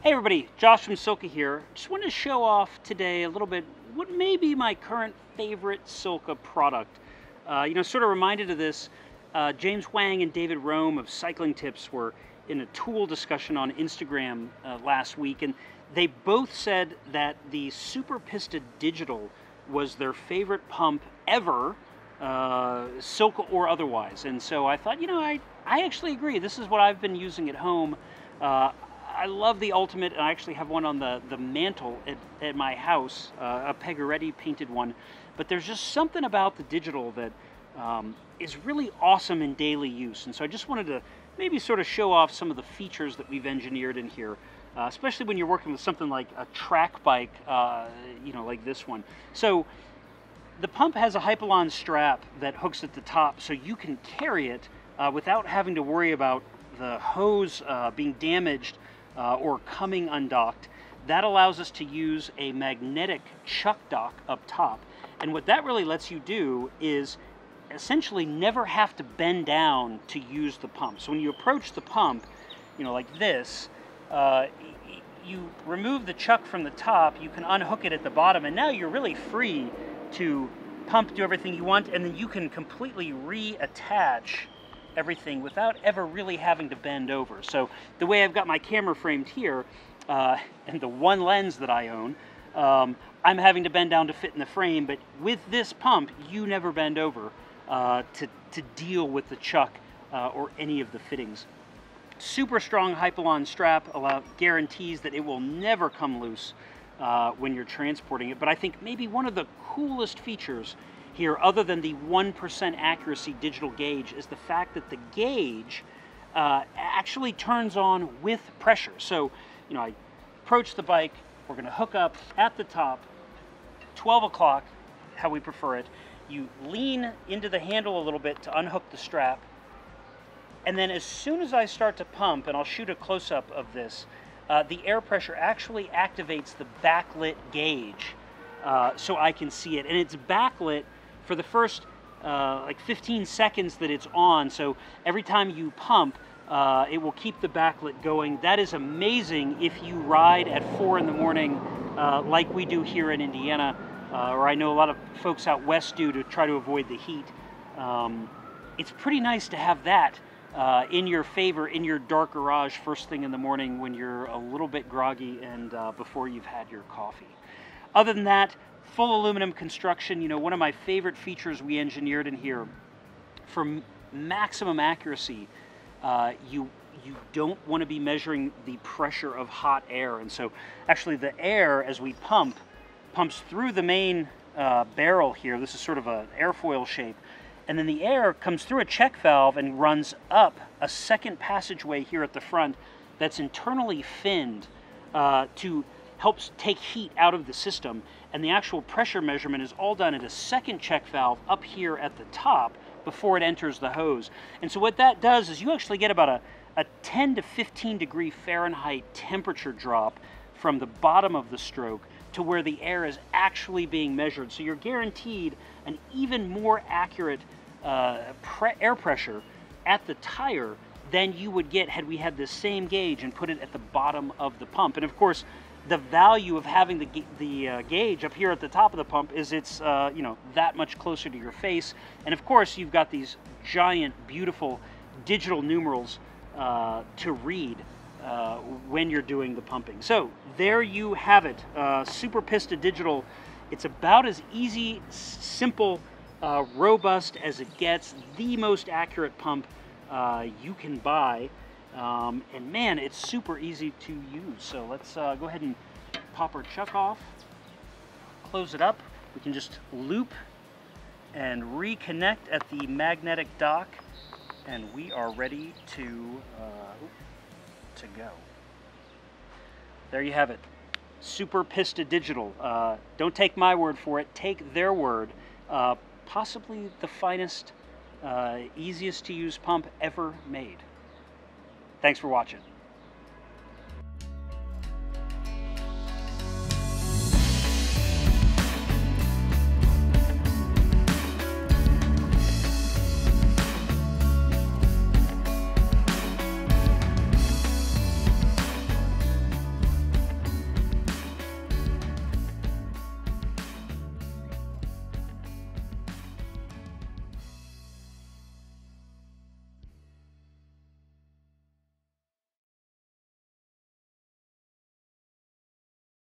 Hey everybody, Josh from Silca here. Just wanted to show off today a little bit what may be my current favorite Silca product. Sort of reminded of this, James Wang and David Rome of Cycling Tips were in a tool discussion on Instagram last week, and they both said that the Super Pista Digital was their favorite pump ever, Silca or otherwise. And so I thought, I actually agree. This is what I've been using at home. I love the Ultimate, and I actually have one on the mantle at my house, a Pegoretti painted one. But there's just something about the digital that is really awesome in daily use. And so I just wanted to maybe sort of show off some of the features that we've engineered in here, especially when you're working with something like a track bike, like this one. So the pump has a Hypalon strap that hooks at the top, so you can carry it without having to worry about the hose being damaged or coming undocked. That allows us to use a magnetic chuck dock up top. And what that really lets you do is essentially never have to bend down to use the pump. So when you approach the pump, like this, you remove the chuck from the top, you can unhook it at the bottom, and now you're really free to pump, do everything you want, and then you can completely reattach everything without ever really having to bend over. So the way I've got my camera framed here, and the one lens that I own, I'm having to bend down to fit in the frame, but with this pump, you never bend over to deal with the chuck or any of the fittings. Super strong Hypalon strap guarantees that it will never come loose when you're transporting it. But I think maybe one of the coolest features here, other than the 1% accuracy digital gauge, is the fact that the gauge actually turns on with pressure. So, I approach the bike, we're going to hook up at the top, 12 o'clock, how we prefer it. You lean into the handle a little bit to unhook the strap, and then as soon as I start to pump, and I'll shoot a close-up of this, the air pressure actually activates the backlit gauge so I can see it. And it's backlit for the first like 15 seconds that it's on, so every time you pump, it will keep the backlit going. That is amazing if you ride at 4 in the morning like we do here in Indiana, or I know a lot of folks out west do to try to avoid the heat. It's pretty nice to have that in your favor in your dark garage first thing in the morning when you're a little bit groggy and before you've had your coffee. Other than that, full aluminum construction. One of my favorite features we engineered in here, for maximum accuracy, you don't want to be measuring the pressure of hot air. And so actually the air, as we pumps through the main barrel here. This is sort of an airfoil shape. And then the air comes through a check valve and runs up a second passageway here at the front that's internally finned to help take heat out of the system. And the actual pressure measurement is all done at a second check valve up here at the top before it enters the hose. And so what that does is you actually get about a 10 to 15 degree Fahrenheit temperature drop from the bottom of the stroke to where the air is actually being measured. So you're guaranteed an even more accurate air pressure at the tire than you would get had we had the same gauge and put it at the bottom of the pump. And of course, the value of having the gauge up here at the top of the pump is it's that much closer to your face. And of course, you've got these giant, beautiful digital numerals to read when you're doing the pumping. So there you have it, Super Pista Digital. It's about as easy, simple, robust as it gets. The most accurate pump you can buy. And man, it's super easy to use. So let's go ahead and pop our chuck off, close it up. We can just loop and reconnect at the magnetic dock, and we are ready to go. There you have it, Super Pista Digital. Don't take my word for it, take their word. Possibly the finest, easiest to use pump ever made. Thanks for watching.